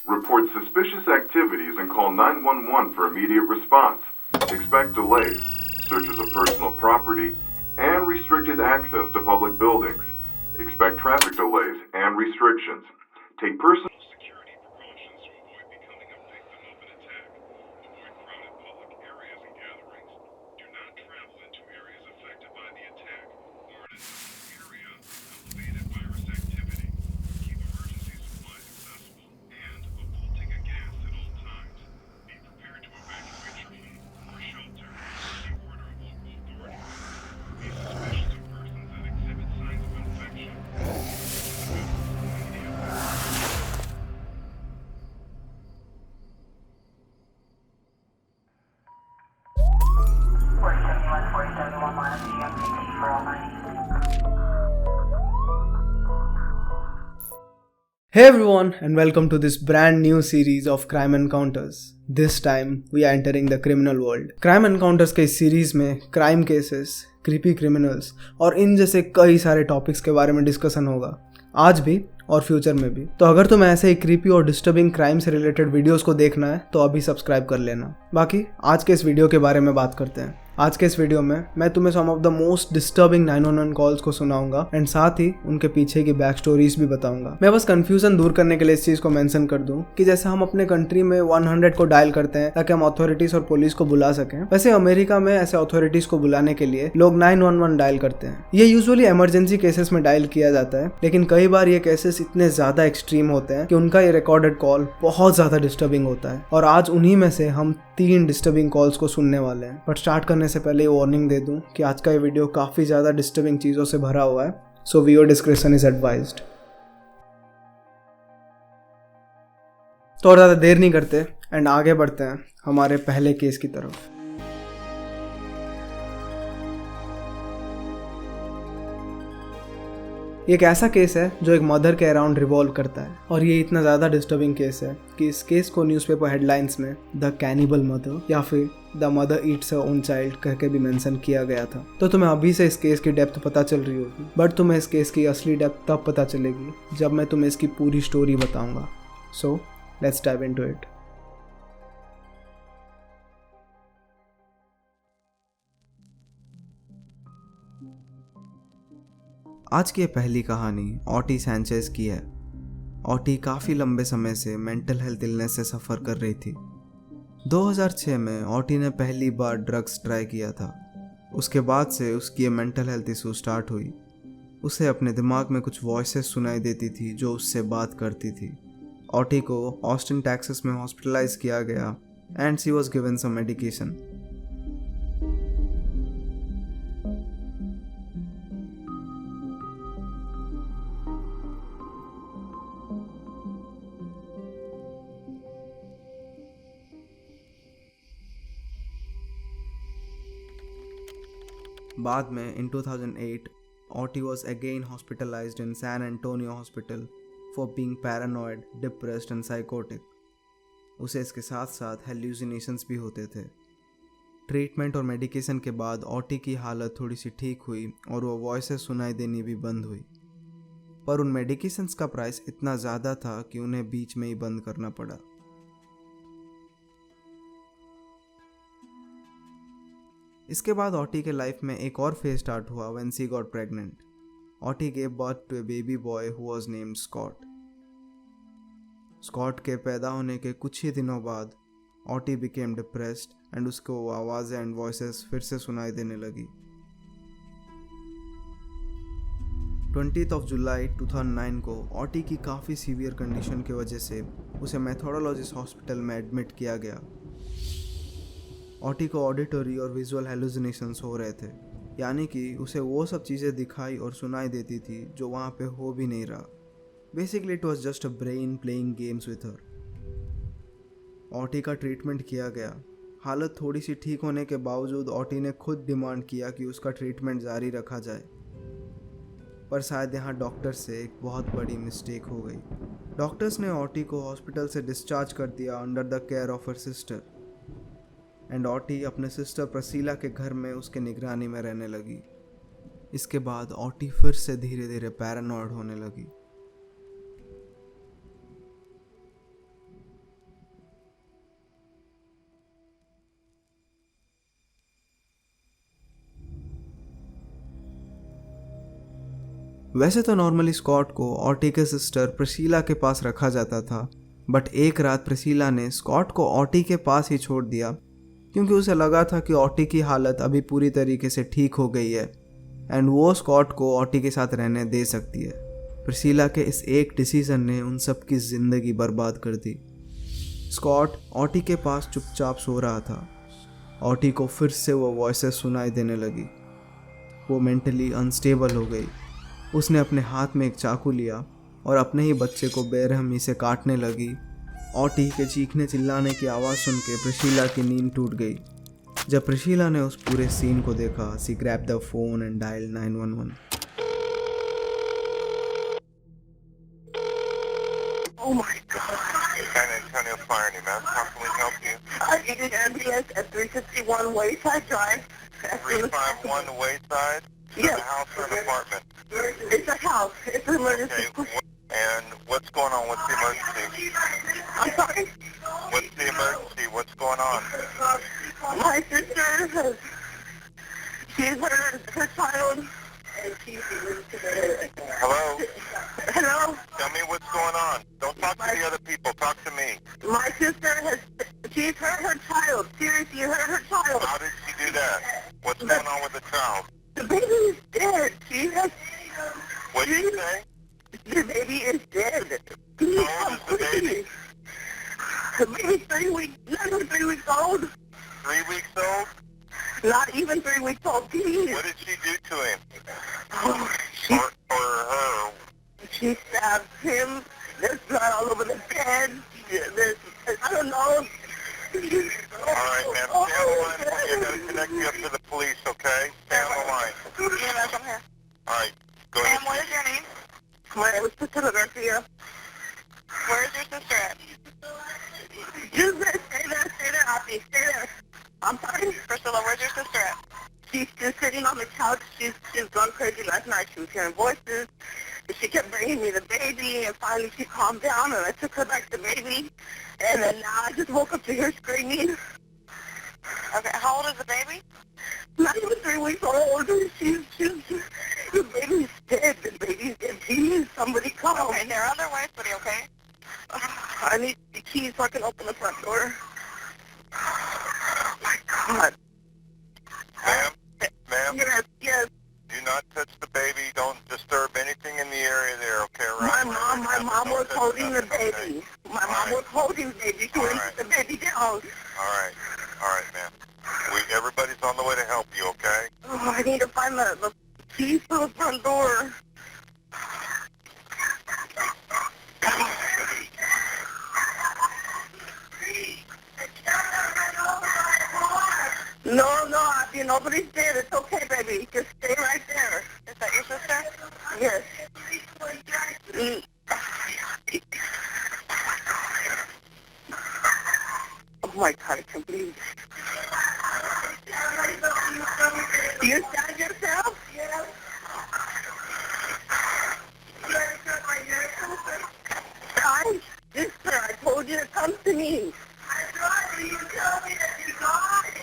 Report suspicious activities and call 911 for immediate response. Expect delays, searches of personal property, and restricted access to public buildings. Expect traffic delays and restrictions. Take personal security precautions to avoid becoming a victim of an attack. Avoid crowded public areas and gatherings. Do not travel into areas affected by the attack or in an area of elevated virus activity. Keep emergency supplies accessible and a full tank of gas at all times. Be prepared to evacuate your home or shelter at the order of local authorities. Be suspicious of persons that exhibit signs of infection. Hey everyone, and welcome to this brand new series of Crime Encounters. This time we are entering the criminal world. Crime Encounters के इस series में crime cases, creepy criminals और इन जैसे कई सारे topics के बारे में डिस्कशन होगा, आज भी और फ्यूचर में भी। तो अगर तुम्हें ऐसे ही क्रीपी और डिस्टर्बिंग क्राइम से रिलेटेड वीडियोस को देखना है तो अभी सब्सक्राइब कर लेना। बाकी आज के इस वीडियो के बारे में बात करते हैं। आज के इस वीडियो में मैं तुम्हें some of the most disturbing 911 calls को सुनाऊंगा एंड साथ ही उनके पीछे की बैक स्टोरीज भी बताऊंगा। मैं बस कंफ्यूजन दूर करने के लिए इस चीज को मेंशन कर दूं कि जैसे हम अपने कंट्री में 100 को डायल करते हैं ताकि हम अथॉरिटीज और पुलिस को बुला सकें, वैसे अमेरिका में ऐसे अथॉरिटीज को बुलाने के लिए लोग 911 डायल करते हैं। ये यूजुअली इमरजेंसी केसेस में डायल किया जाता है, लेकिन कई बार ये केसेस इतने ज्यादा एक्सट्रीम होते हैं कि उनका ये रिकॉर्डेड कॉल बहुत ज्यादा डिस्टर्बिंग होता है। और आज उन्हीं में से हम 3 डिस्टर्बिंग कॉल्स को सुनने वाले हैं। बट स्टार्ट करने से पहले वार्निंग दे दूं कि आज का ये वीडियो काफी ज्यादा डिस्टर्बिंग चीजों से भरा हुआ है, सो व्यूअर डिस्क्रिप्शन इज एडवाइज्ड। तो और ज्यादा देर नहीं करते एंड आगे बढ़ते हैं हमारे पहले केस की तरफ। ये एक ऐसा केस है जो एक मदर के अराउंड रिवॉल्व करता है, और ये इतना ज़्यादा डिस्टर्बिंग केस है कि इस केस को न्यूज़पेपर हेडलाइंस में द कैनिबल मदर या फिर the mother Yeats her own child कह के भी मेंशन किया गया था। तो तुम्हें अभी से इस केस की डेप्थ पता चल रही होगी, बट तुम्हें इस केस की असली डेप्थ तब पता चलेगी जब मैं तुम्हें इसकी पूरी स्टोरी बताऊंगा। So let's dive into it. आज की पहली कहानी ऑटी सैंचेज की है। ऑटी काफ़ी लंबे समय से मेंटल हेल्थ इलनेस से सफ़र कर रही थी। 2006 में ऑटी ने पहली बार ड्रग्स ट्राई किया था। उसके बाद से उसकी ये मेंटल हेल्थ इशू स्टार्ट हुई। उसे अपने दिमाग में कुछ वॉइसेस सुनाई देती थी जो उससे बात करती थी। ऑटी को ऑस्टिन टेक्सास में हॉस्पिटलाइज किया गया and she was given some medication. बाद में in 2008, Otti was again hospitalized in San Antonio Hospital for being paranoid, depressed and psychotic. उसे इसके साथ साथ hallucinations भी होते थे। ट्रीटमेंट और मेडिकेशन के बाद ऑटी की हालत थोड़ी सी ठीक हुई और वो वॉइसेस सुनाई देनी भी बंद हुई, पर उन मेडिकेशंस का प्राइस इतना ज़्यादा था कि उन्हें बीच में ही बंद करना पड़ा। इसके बाद ऑटी के लाइफ में एक और फेज स्टार्ट हुआ when she got pregnant. Otty gave birth to a baby boy who was named Scott. Scott के पैदा होने के कुछ ही दिनों बाद ऑटी बिकेम डिप्रेस्ड एंड उसको आवाज़ें एंड वॉइसेस फिर से सुनाई देने लगी। 20 जुलाई 2009 को ऑटी की काफ़ी सीवियर कंडीशन की वजह से उसे मेथोडोलॉजिस्ट हॉस्पिटल में एडमिट किया गया। ऑटी को ऑडिटरी और विजुअल हेलुसिनेशंस हो रहे थे, यानी कि उसे वो सब चीज़ें दिखाई और सुनाई देती थी जो वहाँ पे हो भी नहीं रहा। Basically it was just a brain playing games with her. Otty का ट्रीटमेंट किया गया। हालत थोड़ी सी ठीक होने के बावजूद ऑटी ने खुद डिमांड किया कि उसका ट्रीटमेंट जारी रखा जाए, पर शायद यहाँ डॉक्टर से एक बहुत बड़ी मिस्टेक हो गई। डॉक्टर्स ने ऑटी को हॉस्पिटल से डिस्चार्ज कर दिया under the care of her sister and Otty अपने सिस्टर प्रसीला के घर में उसके निगरानी में रहने लगी। इसके बाद ऑटी फिर से धीरे धीरे पैरानॉइड होने लगी। वैसे तो नॉर्मली स्कॉट को ऑटी के सिस्टर प्रिसिला के पास रखा जाता था, बट एक रात प्रिसिला ने स्कॉट को ऑटी के पास ही छोड़ दिया क्योंकि उसे लगा था कि ऑटी की हालत अभी पूरी तरीके से ठीक हो गई है एंड वो स्कॉट को ऑटी के साथ रहने दे सकती है। प्रिसिला के इस एक डिसीजन ने उन सब की ज़िंदगी बर्बाद कर दी। स्कॉट ऑटी के पास चुपचाप सो रहा था। ऑटी को फिर से वो वॉइसेस सुनाई देने लगी। वो मेंटली अनस्टेबल हो गई। उसने अपने हाथ में एक चाकू लिया और अपने ही बच्चे को बेरहमी से काटने लगी। ऑटी के चीखने चिल्लाने की आवाज़ सुन के प्रिसिला की नींद टूट गई। जब प्रिसिला ने उस पूरे सीन को देखा, she grabbed the phone and dialled 911. Oh my God. San Antonio Fire and EMS, how can we help you? I needed ambulance at 351 Wayside Drive. 351 Wayside? Is Yes. it a house or an apartment? It's a house. It's an emergency. Okay, and what's going on? What's the emergency? I'm sorry. What's the emergency? What's going on? My sister has, she's her child. Hello? Hello? Tell me what's going on. Don't talk to the other people. Talk to me. My sister has, she's hurt her child. Seriously, hurt her child. How did she do that? What's going on with the child? The baby is dead. She has, What did you say? the baby is dead. Please How come, old is the baby? please. The baby's 3 weeks, not even 3 weeks old. 3 weeks old? Not even 3 weeks old, please. What did she do to him? Oh, she, Or her? she stabbed him. There's blood all over the bed. There's, I don't know. All right, ma'am. Stay on the line for me. I got to connect you up to the police, okay? Stay on the line. Yes, I'm here. All right. Go ahead. Ma'am, what is your name? My name is Priscilla Garcia. Where is your sister at? Just stay there, Auntie. Stay there. I'm sorry. Priscilla, where's your sister at? She's just sitting on the couch. She's gone crazy last night. She was hearing voices. She kept bringing me the baby, and finally she calmed down, and I took her back the baby. And then now I just woke up to her screaming. Okay, how old is the baby? Not even 3 weeks old. The baby's dead. The baby's dead. Please, somebody come. Okay, they're on their way, sweetie, okay? I need the keys so I can open the front door. Oh, my God. Ma'am? Ma'am? Yes. Do not touch the baby. Don't disturb anything in the area there, okay? My mom was holding the baby. My mom was holding the baby. She didn't put the baby down. All right, ma'am. Everybody's on the way to help you, okay? Oh, I need to find the keys to the front door. No, Auntie, nobody's dead. It's okay, baby. Just stay right there. Is that your sister? Yes. Oh my God, I can't believe it. You stabbed yourself? Yes. Sister, I told you to come to me. I tried, you told me that you died.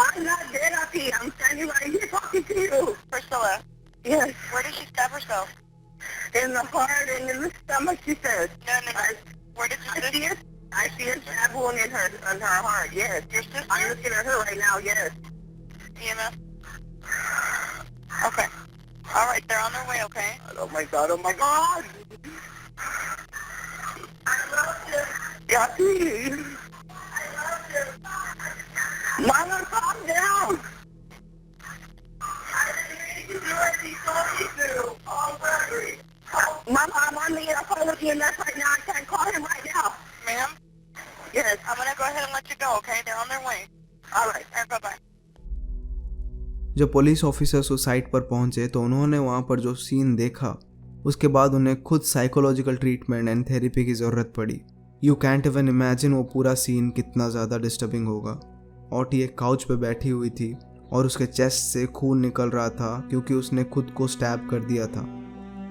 I'm not dead, Auntie. I'm standing right here talking to you. Priscilla? Yes. Where did she stab herself? In the heart and in the stomach, she says. No. Where did you see it? I see a stab wound in her heart, yes. Your sister? I'm looking at her right now, yes. EMS? Okay. All right, they're on their way, okay? Oh my God. I love you. Yati. I love you. Mama, calm down. I didn't mean to do what he told you to. Already. Mama, I'm on the phone with you, and that's right now. I can't call him right now. Ma'am? Yes. I'm going to go ahead and let you go, okay? They're on their way. All right. Bye-bye. जब police officers उस site पर पहुंचे तो उन्होंने वहां पर जो scene देखा उसके बाद उन्हें खुद साइकोलॉजिकल ट्रीटमेंट एंड थेरेपी की ज़रूरत पड़ी। यू कैंट इवन इमेजिन वो पूरा सीन कितना ज़्यादा डिस्टर्बिंग होगा। ऑटी एक काउच पे बैठी हुई थी और उसके चेस्ट से खून निकल रहा था क्योंकि उसने खुद को स्टैब कर दिया था।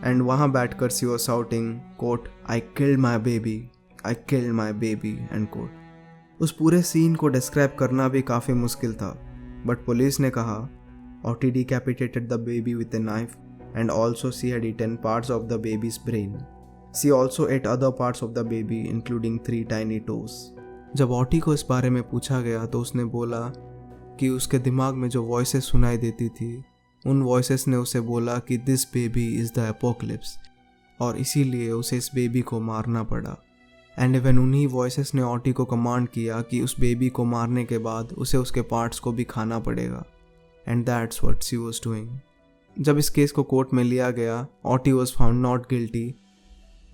एंड वहाँ बैठकर she was shouting quote I killed my baby and quote. उस पूरे सीन को डिस्क्राइब करना भी काफ़ी मुश्किल था, बट पुलिस ने कहा Otti decapitated the baby with a knife and also she had eaten parts of the baby's brain. She also ate other parts of the baby including 3 tiny toes. जब ऑटी को इस बारे में पूछा गया तो उसने बोला कि उसके दिमाग में जो वॉइसेस सुनाई देती थी उन वॉइसेस ने उसे बोला कि this baby is the apocalypse और इसीलिए उसे इस बेबी को मारना पड़ा. एंड इवन उन्हीं वॉइसेस ने ऑटी को कमांड किया कि उस बेबी को मारने के बाद उसे उसके पार्ट्स को भी खाना पड़ेगा. And that's what she was doing. जब इस केस को कोर्ट में लिया गया Otty was found not guilty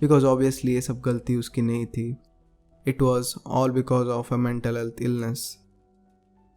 because obviously ये सब गलती उसकी नहीं थी. It was all because of a mental health illness.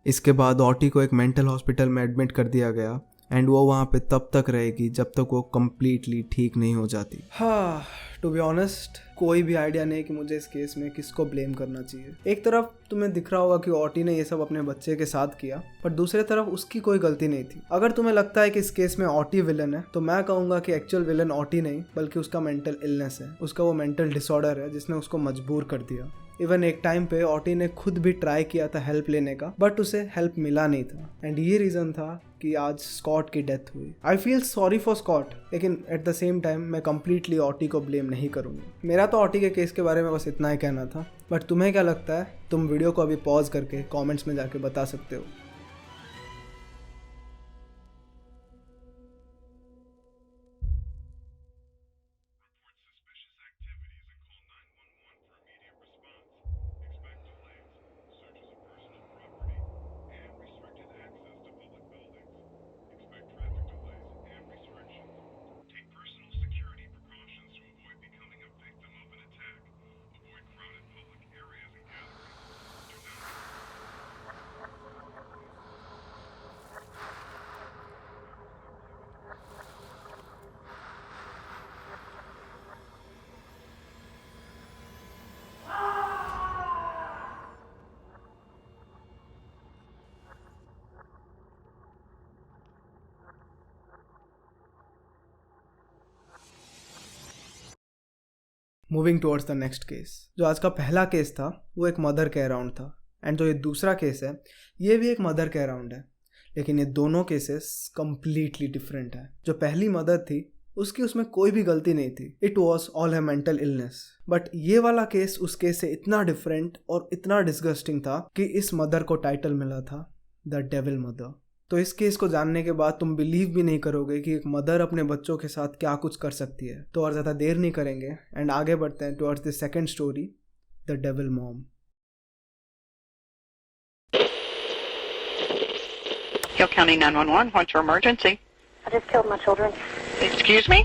इसके बाद ऑटी को एक मेंटल हॉस्पिटल में एडमिट कर दिया गया एंड वो वहाँ पे तब तक रहेगी जब तक वो कम्प्लीटली ठीक नहीं हो जाती. हाँ, टू बी ऑनेस्ट कोई भी आइडिया नहीं कि मुझे इस केस में किसको ब्लेम करना चाहिए. एक तरफ तुम्हें दिख रहा होगा कि ऑटी ने ये सब अपने बच्चे के साथ किया पर दूसरी तरफ उसकी कोई गलती नहीं थी. अगर तुम्हें लगता है कि इस केस में ऑटी विलन है तो मैं कहूँगा कि एक्चुअल विलन ऑटी नहीं बल्कि उसका मेंटल इलनेस है. उसका वो मेंटल डिसऑर्डर है जिसने उसको मजबूर कर दिया. इवन एक टाइम पे ऑटी ने खुद भी ट्राई किया था हेल्प लेने का बट उसे हेल्प मिला नहीं था एंड ये रीज़न था कि आज स्कॉट की डेथ हुई. I feel sorry for Scott लेकिन एट द सेम टाइम मैं कंप्लीटली ऑटी को ब्लेम नहीं करूँगा. मेरा तो ऑटी के केस के बारे में बस इतना ही कहना था बट तुम्हें क्या लगता है? तुम वीडियो को अभी पॉज करके कॉमेंट्स में जाके बता सकते हो. Moving towards the next case. जो आज का पहला केस था वो एक मदर के अराउंड था एंड जो ये दूसरा केस है ये भी एक मदर के अराउंड है लेकिन ये दोनों केसेस कम्प्लीटली डिफरेंट है. जो पहली मदर थी उसकी उसमें कोई भी गलती नहीं थी. इट वॉज ऑल है मेंटल इलनेस. बट ये वाला केस उस केस से इतना डिफरेंट और इतना डिस्गस्टिंग था कि इस मदर को टाइटल मिला था द डेविल मदर. तो इस केस को जानने के बाद तुम बिलीव भी नहीं करोगे कि एक मदर अपने बच्चों के साथ क्या कुछ कर सकती है. तो और ज़्यादा देर नहीं करेंगे एंड आगे बढ़ते हैं towards the second story, the devil mom. Hill County 911, what's your emergency? I just killed my children. Excuse me?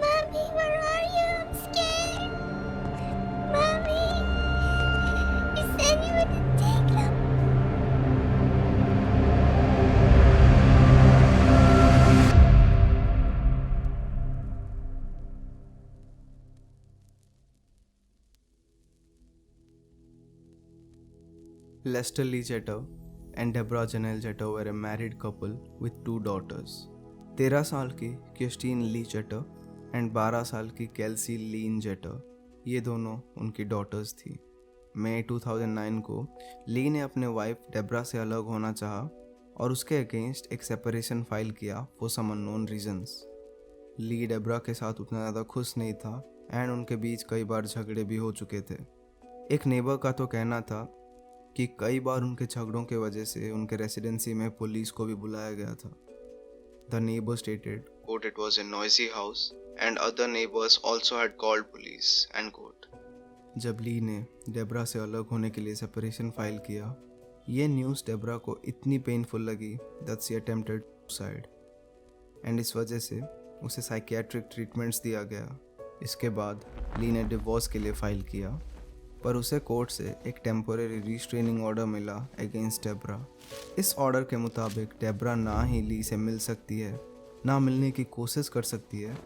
Mommy, where are you? I'm scared. Mommy, you said you were to take them. Lester Lee Jeter and Deborah Janelle Jeter were a married couple with 2 daughters. 13 साल की Christine Lee jetter and 12 साल की Kelsey लीन jetter, ये दोनों उनकी daughters थी. मई 2009 को ली ने अपने वाइफ डेब्रा से अलग होना चाहा और उसके अगेंस्ट एक सेपरेशन फाइल किया for some unknown reasons. Lee Debra के साथ उतना ज़्यादा खुश नहीं था एंड उनके बीच कई बार झगड़े भी हो चुके थे. एक नेबर का तो कहना था कि कई बार उनके झगड़ों के वजह से उनके रेसिडेंसी में पुलिस को भी बुलाया गया था. The neighbour stated quote it was a noisy house and other neighbors also had called police end quote. जब ली ने डेब्रा से अलग होने के लिए सेपरेशन फाइल किया, ये न्यूज़ डेब्रा को इतनी पेनफुल लगी that she attempted suicide and इस वजह से उसे साइकियाट्रिक ट्रीटमेंट्स दिया गया. इसके बाद ली ने डिवोर्स के लिए फाइल किया पर उसे कोर्ट से एक टेम्पोरेरी रिस्ट्रेनिंग ऑर्डर मिला अगेंस्ट डेब्रा. इस ऑर्डर के मुताबिक डेब्रा ना ही ली से मिल सकती है, ना मिलने की कोशिश कर सकती है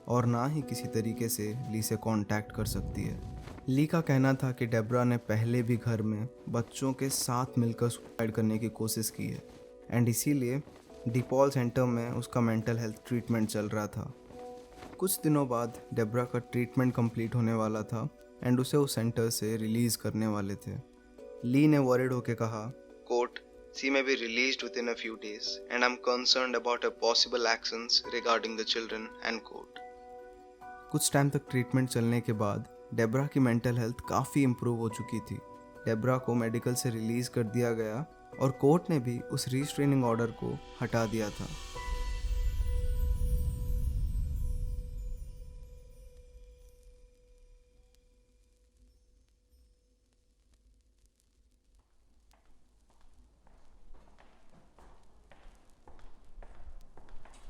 और ना ही किसी तरीके से ली से कांटेक्ट कर सकती है. ली का कहना था कि डेब्रा ने पहले भी घर में बच्चों के साथ मिलकर सुसाइड करने की कोशिश की है एंड इसीलिए डिपॉल सेंटर में उसका मेंटल हेल्थ ट्रीटमेंट चल रहा था. कुछ दिनों बाद डेब्रा का ट्रीटमेंट कंप्लीट होने वाला था एंड उसे उस सेंटर से रिलीज करने वाले थे। ली ने वरिड होके कहा, court, she may be released within a few days and I'm concerned about her possible actions regarding the children and court. कुछ टाइम तक ट्रीटमेंट चलने के बाद डेब्रा की मेंटल हेल्थ काफ़ी इम्प्रूव हो चुकी थी। डेब्रा को मेडिकल से रिलीज कर दिया गया और कोर्ट ने भी उस रिस्ट्रेनिंग ऑर्डर को हटा दिया था।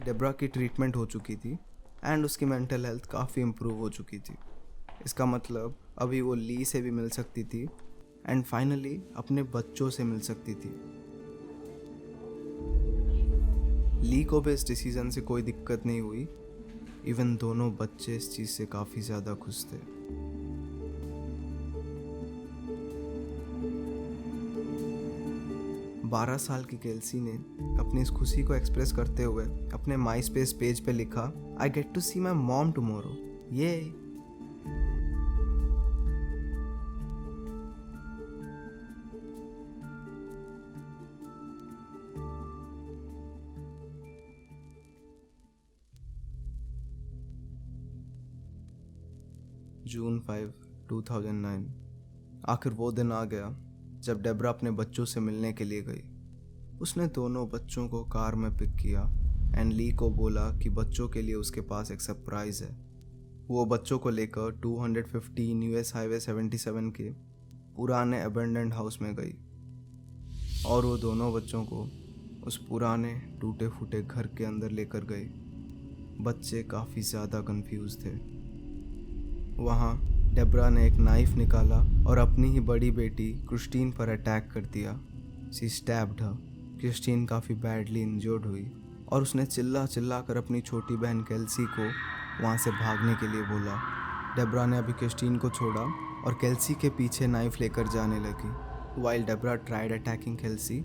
डेब्रा की ट्रीटमेंट हो चुकी थी एंड उसकी मेंटल हेल्थ काफ़ी इम्प्रूव हो चुकी थी। इसका मतलब अभी वो ली से भी मिल सकती थी एंड फाइनली अपने बच्चों से मिल सकती थी। ली को भी इस डिसीजन से कोई दिक्कत नहीं हुई, इवन दोनों बच्चे इस चीज़ से काफ़ी ज़्यादा खुश थे। बारह साल की केल्सी ने अपनी इस खुशी को एक्सप्रेस करते हुए अपने माई स्पेस पेज पे लिखा, I get to see my mom tomorrow. ये जून 5, 2009। आखिर वो दिन आ गया जब डेब्रा अपने बच्चों से मिलने के लिए गई। उसने दोनों बच्चों को कार में पिक किया एंड ली को बोला कि बच्चों के लिए उसके पास एक सरप्राइज़ है। वो बच्चों को लेकर 215 यूएस हाईवे 77 के पुराने अबेंडेंड हाउस में गई और वो दोनों बच्चों को उस पुराने टूटे फूटे घर के अंदर लेकर गई। बच्चे काफ़ी ज़्यादा कंफ्यूज थे। वहाँ डेब्रा ने एक नाइफ निकाला और अपनी ही बड़ी बेटी क्रिस्टीन पर अटैक कर दिया। She stabbed her. क्रिस्टीन काफ़ी बैडली इंजर्ड हुई और उसने चिल्ला चिल्ला कर अपनी छोटी बहन केल्सी को वहाँ से भागने के लिए बोला। डेब्रा ने अभी क्रिस्टीन को छोड़ा और केल्सी के पीछे नाइफ लेकर जाने लगी। While Debra tried attacking Kelsey,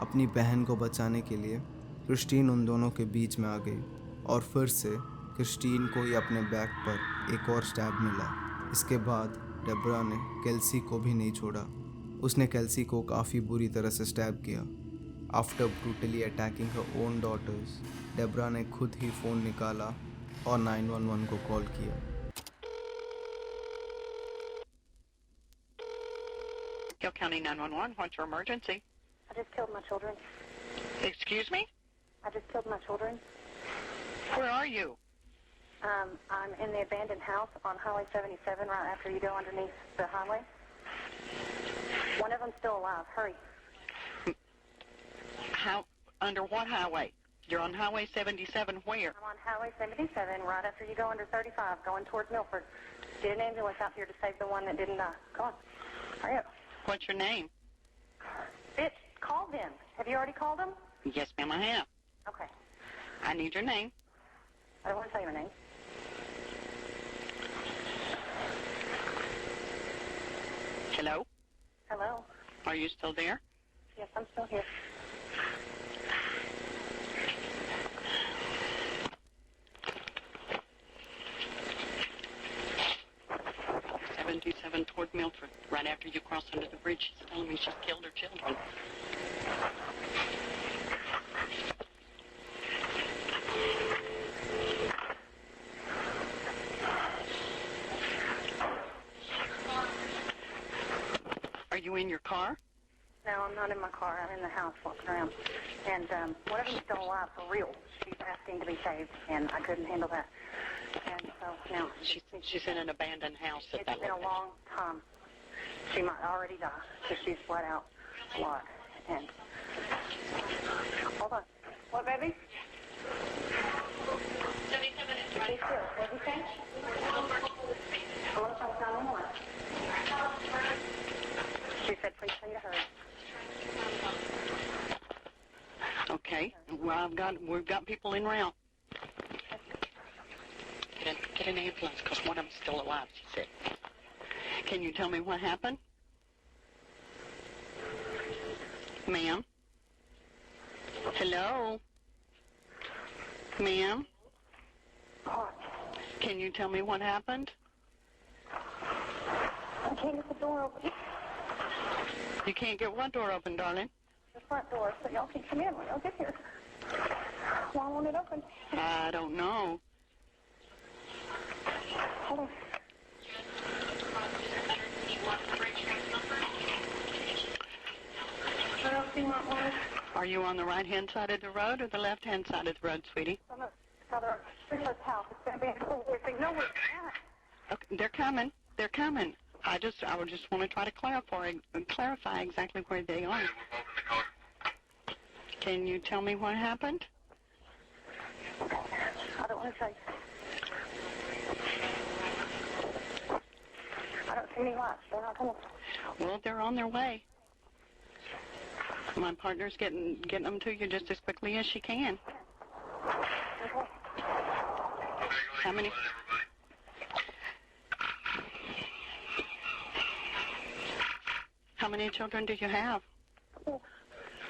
अपनी बहन को बचाने के लिए क्रिस्टीन उन दोनों के बीच में आ गई और फिर से क्रिस्टीन को ही अपने बैक पर एक और स्टैब मिला। इसके बाद डेब्रा ने केल्सी को भी नहीं छोड़ा। उसने केल्सी को काफ़ी बुरी तरह से स्टैब किया। After brutally attacking her own daughters, Debra ने खुद ही फ़ोन निकाला और 911 को कॉल किया। Hill County 911, what's your emergency? I just killed my children. Excuse me? I just killed my children. Where are you? I'm in the abandoned house on Highway 77 right after you go underneath the highway. One of them's still alive. Hurry. How? Under what highway? You're on Highway 77 where? I'm on Highway 77 right after you go under 35 going towards Milford. Get an ambulance out here to save the one that didn't die. Come on. Hurry up. What's your name? Bitch, call them. Have you already called them? Yes, ma'am, I have. Okay. I need your name. I don't want to tell you my name. Hello? Hello. Are you still there? Yes, I'm still here. Toward Milford, right after you cross under the bridge. She's telling me she's killed her children. Are you in your car? No, I'm not in my car. I'm in the house walking around. And one of them's still alive for real. She's asking to be saved, and I couldn't handle that. And so now She's in an abandoned house at it's that been a location. long time. She might already die because she's bled out a lot. And hold on. What, baby? 77 minutes, Be still. What did you say? I want to talk 911. She said, please send to her. Okay. Well, we've got people en route. Get an ambulance, because one of them's still alive, she said. Can you tell me what happened? Ma'am? Hello? Ma'am? What? Can you tell me what happened? I can't get the door open. You can't get what door open, darling? The front door, so y'all can come in when y'all get here. Why won't it open? I don't know. Hold on. What else do you want, Mom? Are you on the right-hand side of the road or the left-hand side of the road, sweetie? From the other Richard's house. It's going to be a cool way. They know where it's at. Okay, they're coming. They're coming. I would just want to try to clarify exactly where they are. Can you tell me what happened? I don't want to say. I don't see any lights. They're not coming. Well, they're on their way. My partner's getting them to you just as quickly as she can. Okay. How many? How many children do you have?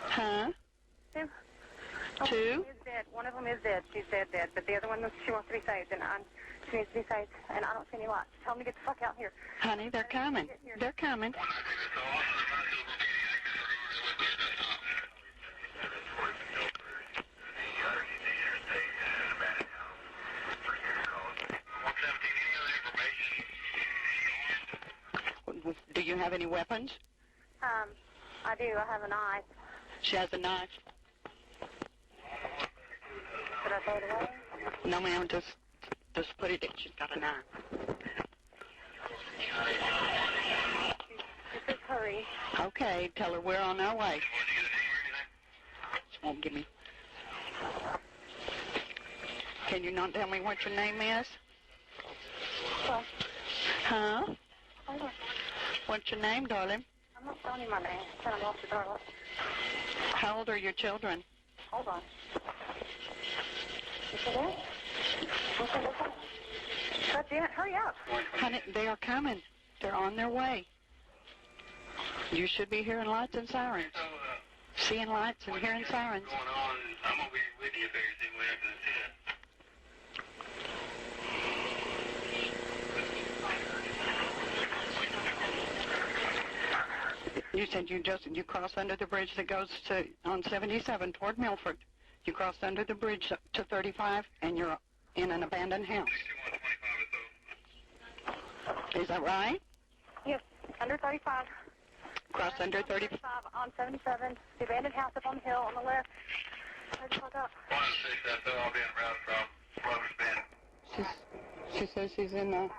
Huh? Two. Two? One is dead. One of them is dead. She's dead. But the other one, she wants to be saved, and she needs to be saved. And I don't see any lights. Tell them to get the fuck out here. Honey, they're coming. They're coming. Do you have any weapons? I do. I have a knife. She has a knife. Should I throw it away? No, ma'am, just put it in. She's got a knife. She says hurry. Okay, tell her we're on our way. She won't give me. Can you not tell me what your name is? What? Huh? Hold on. What's your name, darling? I'm not telling you my name. I'm telling you off the door. How old are your children? Hold on. You see that? Okay, what's that? That's it. Hurry up. Honey, they are coming. They're on their way. You should be hearing lights and sirens. Seeing lights and hearing sirens. Going on, I'm gonna be with you if everything went after this hit. You said you crossed under the bridge that goes on 77 toward Milford. You crossed under the bridge to 35, and you're in an abandoned house. 6125 Is that right? Yes, under 35. Crossed under 35. On 77. The abandoned house up on the hill on the left. Hurry the fuck up. 106, that's all being routed from Rubber's Bend. She says she's in the...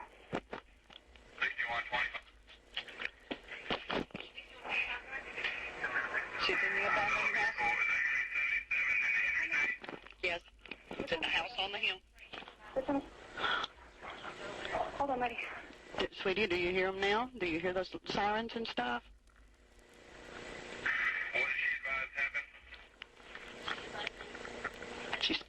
6125. She's in the abandoned house? Yes. It's in the house on the hill. Listen. Hold on, lady. Sweetie, do you hear them now? Do you hear those sirens and stuff? What did she advise happened? She's...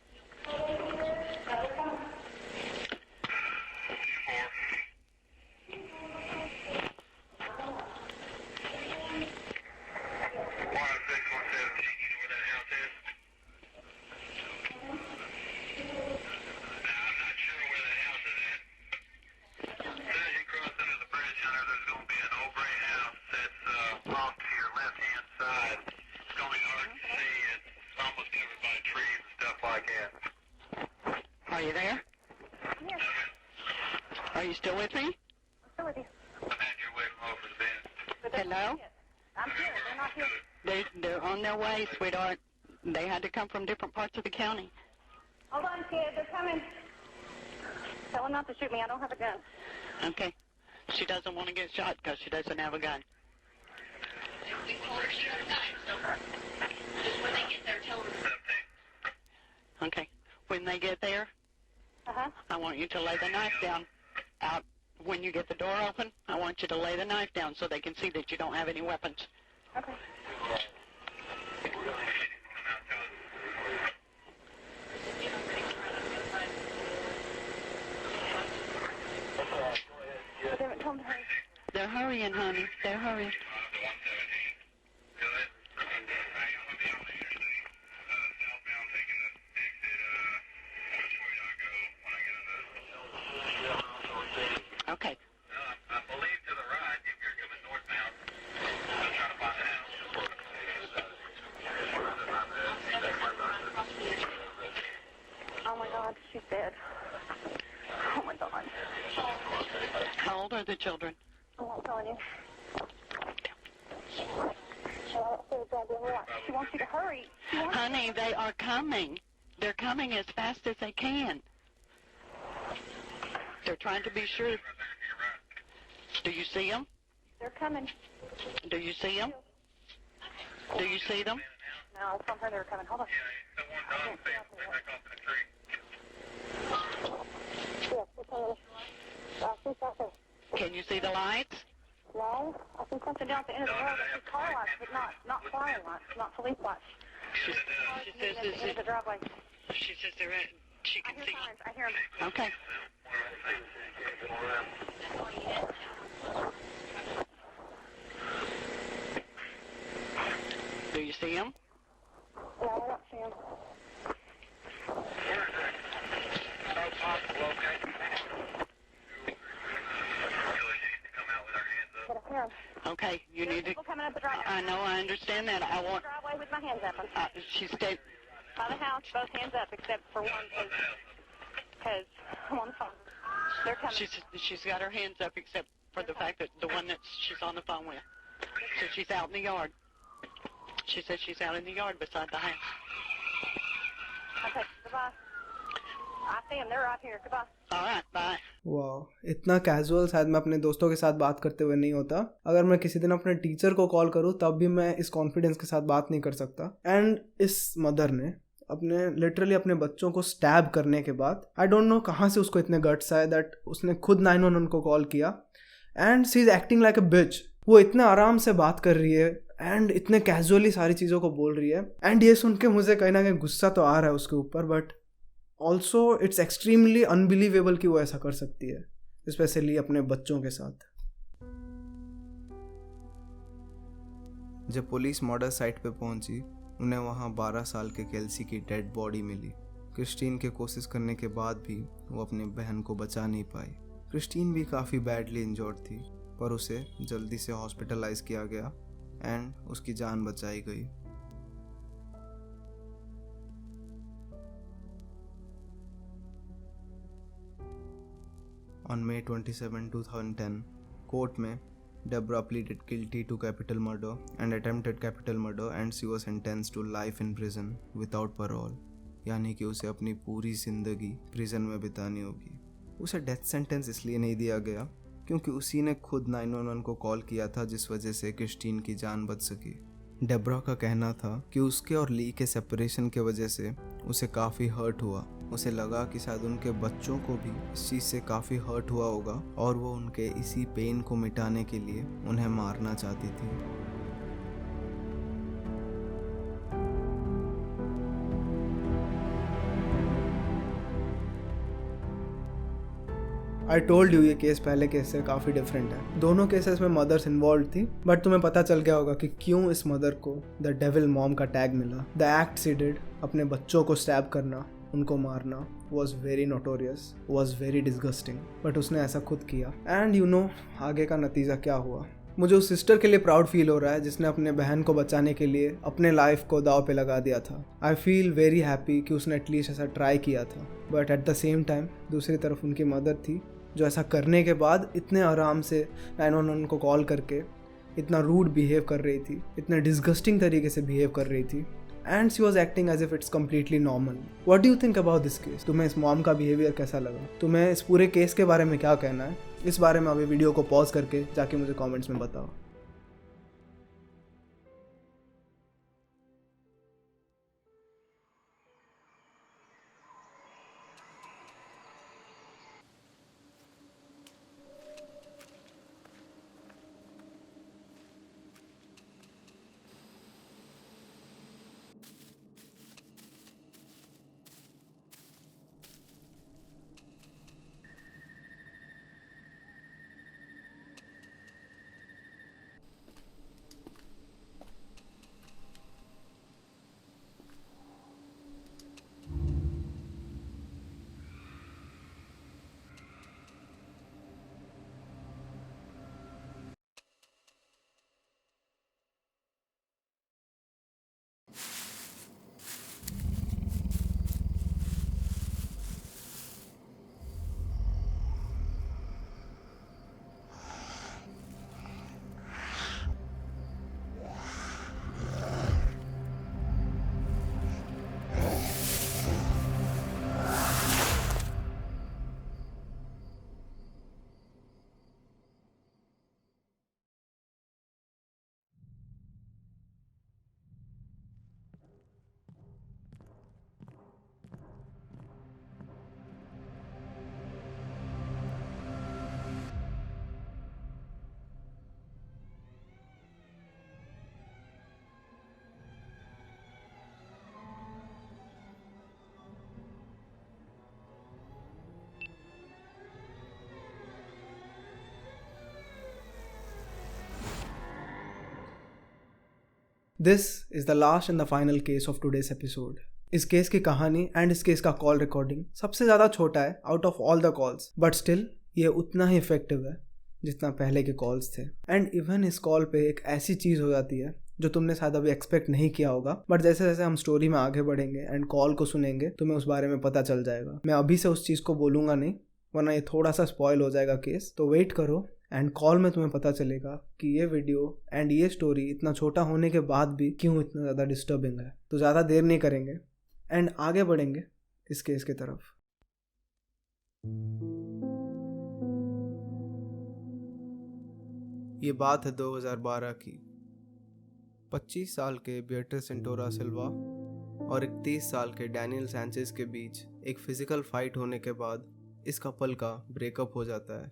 Are you there? I'm here. Are you still with me? I'm still with you. I'm at your way from over the bend. But they're Hello? not here. I'm here. They're not here. They're on their way, sweetheart. They had to come from different parts of the county. Hold on, kid. They're coming. Tell them not to shoot me. I don't have a gun. Okay. She doesn't want to get shot because she doesn't have a gun. Okay. When they get there, Uh-huh. I want you to lay the knife down out. When you get the door open, I want you to lay the knife down so they can see that you don't have any weapons. Okay. But they haven't told me to hurry. They're hurrying, honey. They're hurrying. I Okay. believe to the right, you've she's dead. Oh my God. How old are the children? I'm not telling you. She wants you to hurry. Honey, they are coming. They're coming as fast as they can. They're trying to be sure. Do you see them? They're coming. Do you see them? Do you see them? No, I told her they were coming. Hold on. Can you see the lights? No, I see something down at the end of the road. I see car lights, but not fire lights, not police lights. She says At the end of the driveway. She says they're at, she I can hear see. sirens. I hear them. Okay. Do you see them? No, I don't see them. But I hear them. Okay, you There's need to. people coming up the driveway. I know, I understand that. I want. Driveway with my hands up. She stayed. By the house, both hands up, except for one, because I'm on the phone. They're coming. She's got her hands up except for the fact that the one that she's on the phone with. So she's out in the yard. She says she's out in the yard beside the house. Okay, goodbye. I see them. They're right here. Goodbye. All right, bye. वाह, इतना casual शायद मैं अपने दोस्तों के साथ बात करते हुए नहीं होता. अगर मैं किसी दिन अपने टीचर को कॉल करूँ तब भी मैं इस कॉन्फिडेंस के साथ बात नहीं कर सकता. एंड इस मदर ने लिटरली अपने बच्चों को स्टैब करने के बाद आई डोंट नो कहाँ से उसको इतने गट्स आए दैट उसने खुद 911 को कॉल किया. And she is acting like a bitch. वो इतने आराम से बात कर रही है एंड इतने कैजुअली सारी चीज़ों को बोल रही है. एंड ये सुन के मुझे कहीं ना कहीं गुस्सा तो आ रहा है उसके ऊपर, but also it's extremely unbelievable कि वो ऐसा कर सकती है, स्पेशली अपने बच्चों के साथ. जब पुलिस मर्डर साइट पे पहुंची, उन्हें वहां 12 साल के केल्सी की डेड बॉडी मिली. क्रिस्टीन के कोशिश करने के बाद भी वो अपनी बहन को बचा नहीं पाई. क्रिस्टीन भी काफ़ी बैडली इंजर्ड थी, पर उसे जल्दी से हॉस्पिटलाइज किया गया एंड उसकी जान बचाई गई. On May 27, 2010, कोर्ट में Deborah pleaded guilty to capital murder and attempted capital murder and she was sentenced to life in prison without parole. यानी कि उसे अपनी पूरी ज़िंदगी प्रिजन में बितानी होगी. उसे डेथ सेंटेंस इसलिए नहीं दिया गया क्योंकि उसी ने खुद 911 को कॉल किया था, जिस वजह से क्रिस्टीन की जान बच सकी. डेब्रा का कहना था कि उसके और ली के सेपरेशन के वजह से उसे काफ़ी हर्ट हुआ. उसे लगा कि शायद उनके बच्चों को भी इस चीज़ से काफ़ी हर्ट हुआ होगा और वो उनके इसी पेन को मिटाने के लिए उन्हें मारना चाहती थी. आई टोल्ड यू ये केस पहले केस से काफ़ी डिफरेंट है. दोनों केसेस में मदर्स इन्वॉल्व थी, बट तुम्हें पता चल गया होगा कि क्यों इस मदर को द डेविल मॉम का टैग मिला. द एक्ट शी डिड, अपने बच्चों को स्टैब करना, उनको मारना, was very notorious, was very disgusting, but उसने ऐसा खुद किया. एंड यू नो आगे का नतीजा क्या हुआ. मुझे उस सिस्टर के लिए प्राउड फील हो रहा है जिसने अपने बहन को बचाने के लिए अपने लाइफ को दाव पे लगा दिया था. आई फील वेरी हैप्पी कि उसने एटलीस्ट ऐसा ट्राई किया था. But at the same time दूसरी तरफ उनकी मदर थी जो ऐसा करने के बाद इतने आराम से 911 को कॉल करके इतना रूड बिहेव कर रही थी, इतने डिस्गस्टिंग तरीके से बिहेव कर रही थी. And she was acting as if it's completely normal. What do you think about this case? तुम्हें इस मॉम का बिहेवियर कैसा लगा? तुम्हें इस पूरे केस के बारे में क्या कहना है? इस बारे में अभी वीडियो को पॉज करके जाके मुझे कॉमेंट्स में बताओ. This is the last and the final case of today's episode. इस केस की कहानी एंड इस केस का कॉल रिकॉर्डिंग सबसे ज़्यादा छोटा है out of all the calls, but still ये उतना ही इफेक्टिव है जितना पहले के कॉल्स थे. एंड इवन इस कॉल पे एक ऐसी चीज़ हो जाती है जो तुमने शायद अभी एक्सपेक्ट नहीं किया होगा, बट जैसे जैसे हम स्टोरी में आगे बढ़ेंगे एंड कॉल को सुनेंगे तुम्हें उस बारे में पता चल जाएगा. मैं अभी से उस चीज़ को बोलूँगा नहीं, वरना ये थोड़ा सा स्पॉइल हो जाएगा केस. तो वेट करो एंड कॉल में तुम्हें पता चलेगा कि ये वीडियो एंड ये स्टोरी इतना छोटा होने के बाद भी क्यों इतना ज़्यादा डिस्टर्बिंग है. तो ज़्यादा देर नहीं करेंगे एंड आगे बढ़ेंगे इस केस की तरफ. ये बात है 2012 की. 25 साल के बीएट्रिस सेंटोरा सिल्वा और 31 साल के डैनियल सैंचेज के बीच एक फिजिकल फाइट होने के बाद इस कपल का ब्रेकअप हो जाता है.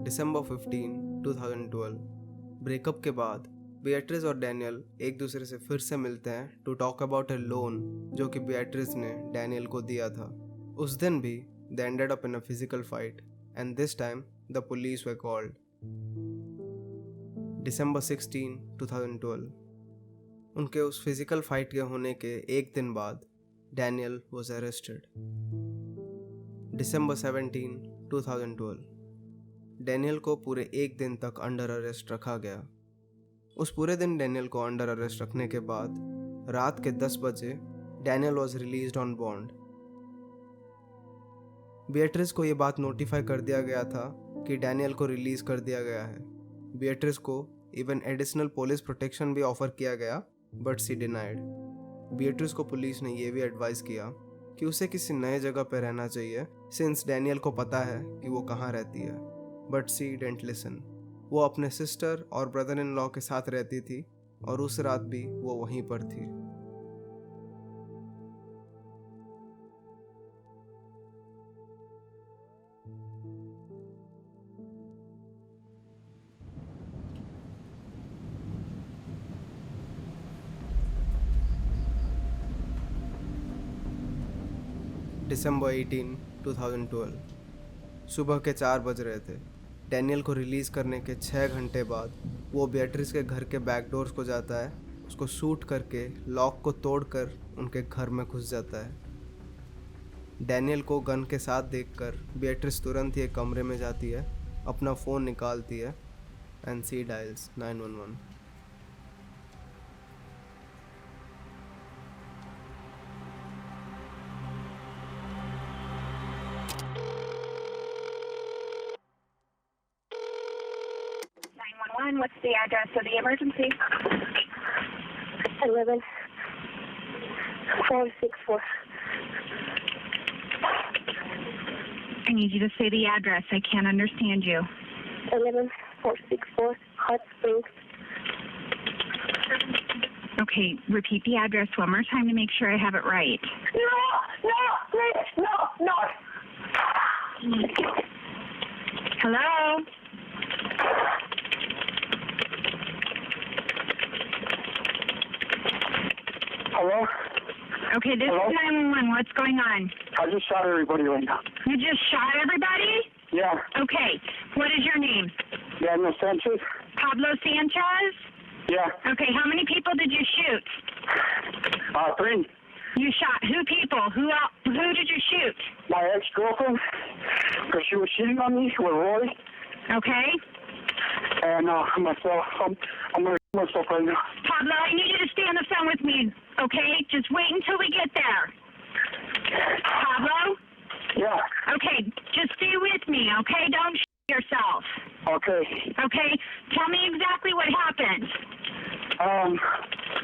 दिसंबर 15, 2012. ब्रेकअप के बाद बीएट्रिस और डैनियल एक दूसरे से फिर से मिलते हैं to talk about a loan जो कि बीएट्रिस ने डैनियल को दिया था. उस दिन भी they ended up in a physical fight and this time the police were called. December 16, 2012. उनके उस फिजिकल फाइट के होने के एक दिन बाद Daniel was arrested. December 17, 2012. Daniel को पूरे एक दिन तक अंडर अरेस्ट रखा गया. उस पूरे दिन डैनियल को अंडर अरेस्ट रखने के बाद रात के 10 बजे Daniel was released on bond. Beatrice को ये बात नोटिफाई कर दिया गया था कि डैनियल को रिलीज कर दिया गया है. बीएट्रिस को इवन एडिशनल पुलिस प्रोटेक्शन भी ऑफर किया गया, बट सी डिनाइड. बीएट्रिस को पुलिस ने यह भी एडवाइस किया कि उसे किसी नए जगह पर रहना चाहिए सिंस डैनियल को पता है कि वो कहाँ रहती है, बट सी डिडंट लिसन. वो अपने सिस्टर और ब्रदर इन लॉ के साथ रहती थी और उस रात भी वो वहीं पर थी. दिसंबर 18, 2012. सुबह के 4 बज रहे थे. डैनियल को रिलीज़ करने के 6 घंटे बाद वो बीएट्रिस के घर के बैक डोर्स को जाता है, उसको शूट करके लॉक को तोड़कर उनके घर में घुस जाता है. डैनियल को गन के साथ देखकर बीएट्रिस तुरंत ही एक कमरे में जाती है, अपना फ़ोन निकालती है and she dials 911. What's the address of the emergency? 11464. I need you to say the address. I can't understand you. 11464 Hot Springs. Okay, repeat the address one more time to make sure I have it right. No. Hello? Hello? Okay, this Hello? is 911. What's going on? I just shot everybody right now. You just shot everybody? Yeah. Okay, what is your name? Daniel Sanchez? Pablo Sanchez? Yeah. Okay, how many people did you shoot? 3. You shot who people? Who did you shoot? My ex-girlfriend, because she was cheating on me with Roy. Okay. And myself, I'm going to kill myself right now. Pablo, I need you to stay on the phone with me, okay? Just wait until we get there. Pablo? Yeah. Okay, just stay with me, okay? Don't yourself. Okay. Okay? Tell me exactly what happened.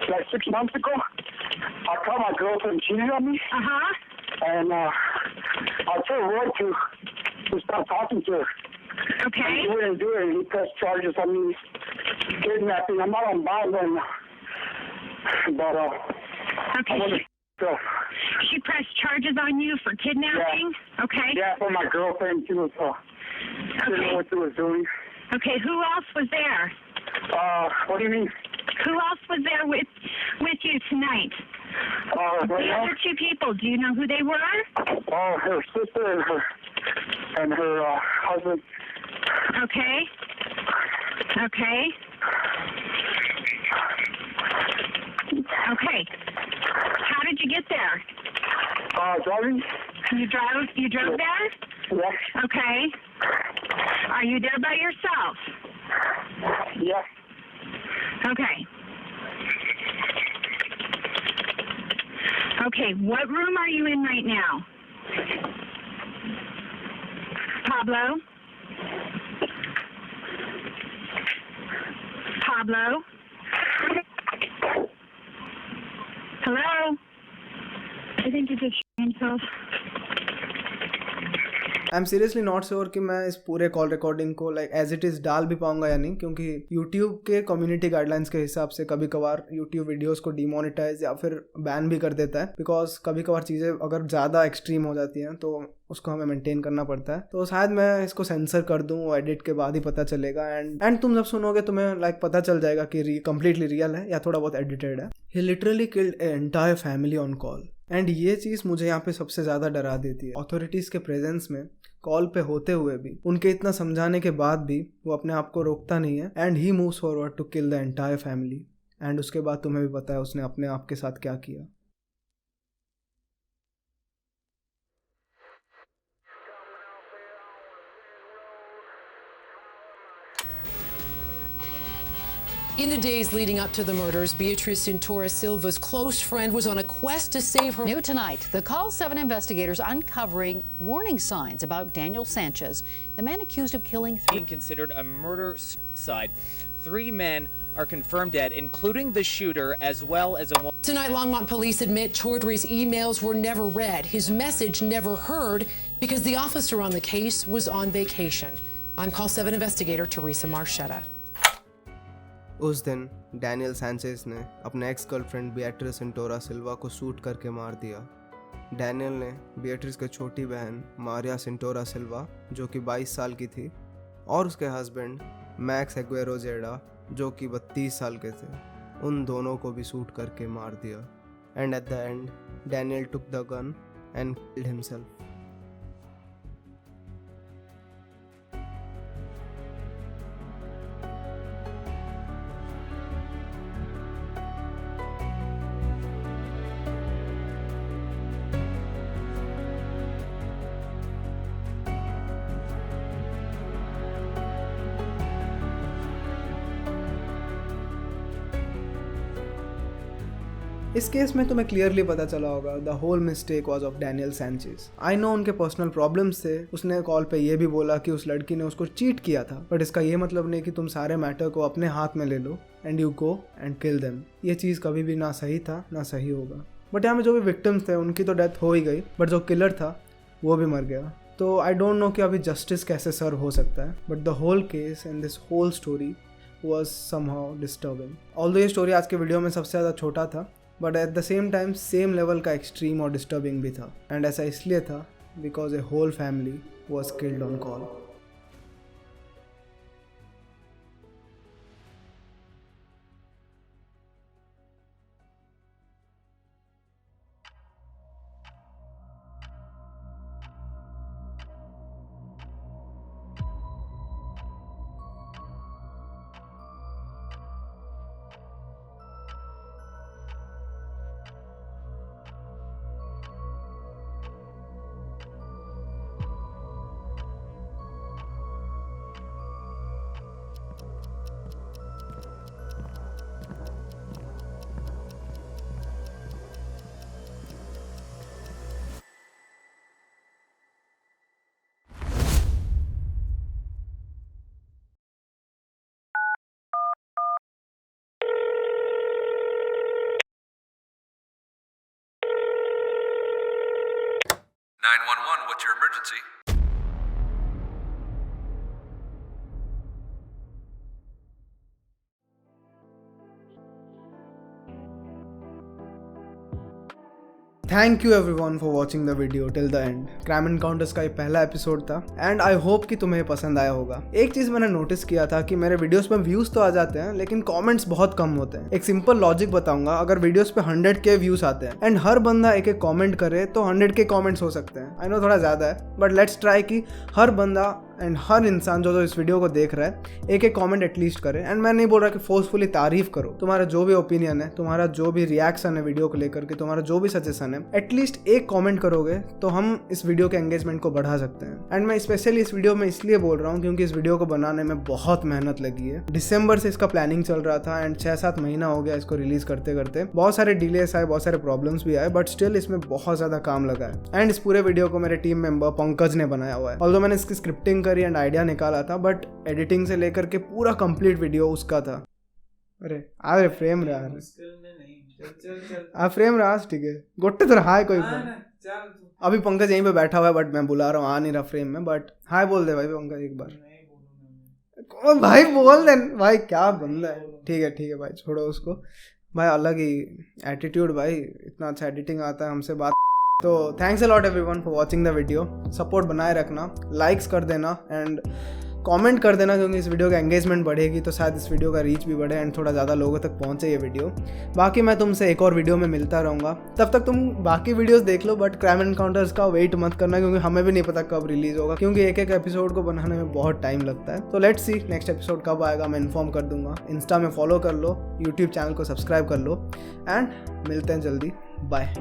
Like 6 months ago, I caught my girlfriend cheating on me. Uh-huh. And I told Roy to stop talking to her. Okay. He wouldn't do it, and he pressed charges on me kidnapping. I'm not on bond then, but Okay. She pressed charges on you for kidnapping? Yeah. Okay. Yeah, for my girlfriend. She was didn't know what she was doing. Okay, who else was there? What do you mean? Who else was there with you tonight? Right The now? other 2 people, do you know who they were? Her sister and her husband. Okay. Okay. Okay. How did you get there? Driving? You drove there? Yes. Okay. Are you there by yourself? Yes. Okay. Okay, what room are you in right now? Pablo? Pablo? Hello? I think he just shot himself. I am seriously not sure कि मैं इस पूरे call recording को like as it is डाल भी पाऊंगा या नहीं, क्योंकि यूट्यूब के कम्युनिटी गाइडलाइंस के हिसाब से कभी कभार यूट्यूब वीडियोस को डिमोनेटाइज या फिर बैन भी कर देता है, बिकॉज कभी कभार चीज़ें अगर ज़्यादा एक्सट्रीम हो जाती हैं तो उसको हमें मेंटेन करना पड़ता है। तो शायद मैं इसको सेंसर कर दूं, वो एडिट के बाद ही पता चलेगा। एंड तुम जब सुनोगे तुम्हें लाइक पता चल जाएगा कि कंप्लीटली रियल है या थोड़ा बहुत एडिटेड है। He literally killed a entire family on call. And ये चीज़ मुझे यहाँ पे सबसे ज़्यादा डरा देती है। अथॉरिटीज़ के प्रेजेंस में कॉल पे होते हुए भी, उनके इतना समझाने के बाद भी वो अपने आप को रोकता नहीं है and he moves forward to kill the entire family. And उसके बाद तुम्हें भी पता है उसने अपने आप के साथ क्या किया। In the days leading up to the murders, Beatriz Cintora Silva's close friend was on a quest to save her. New tonight, the Call 7 investigators uncovering warning signs about Daniel Sanchez, the man accused of killing being considered a murder-suicide. 3 men are confirmed dead, including the shooter, as well as a woman. Tonight, Longmont police admit Chaudhry's emails were never read, his message never heard, because the officer on the case was on vacation. I'm Call 7 investigator Teresa Marchetta. उस दिन Daniel Sanchez ने अपने ex girlfriend Beatrice सिंटोरा सिल्वा को shoot करके मार दिया। Daniel ने Beatrice की छोटी बहन मारिया सिंटोरा सिल्वा, जो कि 22 साल की थी, और उसके हस्बैंड मैक्स एग्वेरो जेडा, जो कि 32 साल के थे, उन दोनों को भी शूट करके मार दिया। And at the end Daniel took the gun and killed himself. इस केस में तुम्हें क्लियरली पता चला होगा the whole mistake was of Daniel Sanchez. I know उनके पर्सनल प्रॉब्लम्स थे, उसने कॉल पे ये भी बोला कि उस लड़की ने उसको चीट किया था, बट इसका ये मतलब नहीं कि तुम सारे मैटर को अपने हाथ में ले लो and you go and kill them. ये चीज़ कभी भी ना सही था ना सही होगा। बट यहाँ में जो भी विक्टिम्स थे उनकी तो डेथ हो ही गई, बट जो किलर था वो भी मर गया। तो आई डोंट नो कि अभी जस्टिस कैसे सर्व हो सकता है, but the whole case and this whole story was somehow disturbing. Although ये स्टोरी आज के वीडियो में सबसे ज़्यादा छोटा था, but at the same time same level का एक्सट्रीम और डिस्टर्बिंग भी था। एंड ऐसा इसलिए था because a whole family was killed on call. What's your emergency? Thank you everyone for watching the video till the end. Crime encounters का ये पहला एपिसोड था एंड आई होप कि तुम्हें पसंद आया होगा। एक चीज मैंने नोटिस किया था कि मेरे वीडियोस में व्यूज तो आ जाते हैं लेकिन कमेंट्स बहुत कम होते हैं। एक सिंपल लॉजिक बताऊंगा, अगर वीडियोस पे 100K व्यूज आते हैं एंड हर बंदा एक एक कमेंट करे तो 100K कमेंट्स हो सकते हैं। आई नो थोड़ा ज्यादा है, बट लेट्स ट्राई कि हर बंदा एंड हर इंसान जो इस वीडियो को देख रहा है एक एक कमेंट एटलीस्ट करे। एंड मैं नहीं बोल रहा कि फोर्सफुली तारीफ करो, तुम्हारा जो भी ओपिनियन है, तुम्हारा जो भी रिएक्शन है वीडियो को लेकर के, तुम्हारा जो भी सजेशन है, एटलीस्ट एक कमेंट करोगे तो हम इस वीडियो के एंगेजमेंट को बढ़ा सकते हैं। एंड मैं स्पेशली इस वीडियो में इसलिए बोल रहा हूँ क्योंकि इस वीडियो को बनाने में बहुत मेहनत लगी है। दिसंबर से इसका प्लानिंग चल रहा था एंड 6-7 महीना हो गया इसको रिलीज करते करते। बहुत सारे डिलेस आए, बहुत सारे प्रॉब्लम्स भी आए, बट स्टिल इसमें बहुत ज्यादा काम लगा है। एंड इस पूरे वीडियो को मेरे टीम मेंबर पंकज ने बनाया हुआ है। ऑल्दो मैंने इसकी स्क्रिप्टिंग करी एंड आइडिया निकाला था, बट एडिटिंग से लेकर के पूरा कंप्लीट वीडियो उसका था। अरे फ्रेम रहा फ्रेम रहा, ठीक है गोटे तो हाय कोई अभी पंकज यहीं पे बैठा हुआ है, बट मैं बुला रहा हूँ, आ नहीं रहा फ्रेम में, बट हाय बोल दे भाई पंकज एक बार। ओ भाई बोल दे भाई, क्या बंदा है। ठीक है भाई, छोड़ो उसको भाई, अलग ही एटीट्यूड भाई, इतना अच्छा एडिटिंग आता है हमसे बात। तो thanks a lot everyone for watching the video. Support बनाए रखना, लाइक्स कर देना एंड कमेंट कर देना, क्योंकि इस वीडियो का एंगेजमेंट बढ़ेगी तो शायद इस वीडियो का रीच भी बढ़े एंड थोड़ा ज़्यादा लोगों तक पहुंचे ये वीडियो। बाकी मैं तुमसे एक और वीडियो में मिलता रहूँगा, तब तक तुम बाकी वीडियोस देख लो, बट क्राइम एनकाउंटर्स का वेट मत करना, क्योंकि हमें भी नहीं पता कब रिलीज होगा, क्योंकि एक एक एपिसोड को बनाने में बहुत टाइम लगता है। तो लेट्स सी नेक्स्ट एपिसोड कब आएगा, मैं इन्फॉर्म कर दूंगा। इंस्टा में फॉलो कर लो, यूट्यूब चैनल को सब्सक्राइब कर लो एंड मिलते हैं जल्दी। बाय।